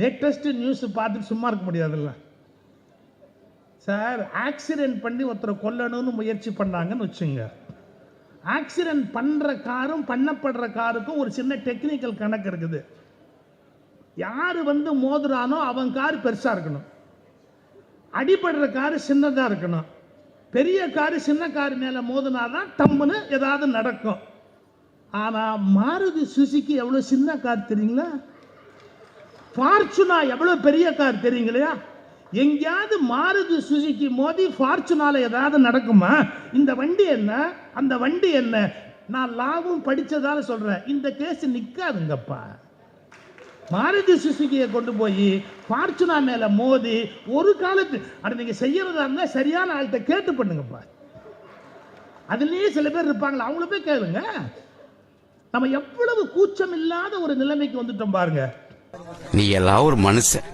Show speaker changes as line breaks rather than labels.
Latest news பார்த்துட்டு சும்மா இருக்க முடியாதுல்ல சார். ஆக்சிடென்ட் பண்ணி ஒருத்தரை கொல்லணும்னு முயற்சி பண்ணாங்கன்னு வச்சுங்க. ஆக்சிடென்ட் பண்ணுற காரும் பண்ணப்படுற காருக்கும் ஒரு சின்ன டெக்னிக்கல் கணக்கு இருக்குது. யார் வந்து மோதுறானோ அவன் கார் பெருசாக இருக்கணும், அடிபடுற காரு சின்னதாக இருக்கணும். பெரிய காரு சின்ன கார் மேலே மோதினாதான் டம்முன்னு ஏதாவது நடக்கும். ஆனால் மாருதி சுசுகி எவ்வளோ சின்ன கார் தெரியுங்களா? ஃபார்ச்சுனா எவ்வளோ பெரிய கார் தெரியுங்களா? எங்கேயாவது மாருதி சுசுகி மோதி ஃபார்ச்சுனால ஏதாவது நடக்குமா? இந்த வண்டி என்ன, அந்த வண்டி என்ன? நான் லாவும் படித்ததால சொல்கிறேன், இந்த கேஸ் நிற்காதுங்கப்பா. மாருதி சுசுகியை கொண்டு போய் ஃபார்ச்சுனா மேலே மோதி ஒரு காலத்து அது நீங்கள் செய்யறதா இருந்தால் சரியான ஆள்கிட்ட கேட்டு பண்ணுங்கப்பா. அதுலேயே சில பேர் இருப்பாங்களா, அவங்கள போய் கேளுங்க. நம்ம எவ்வளவு கூச்சம் இல்லாத ஒரு நிலைமைக்கு வந்துட்டோம் பாருங்க.
நீ எல்லாம் ஒரு மனுஷன்.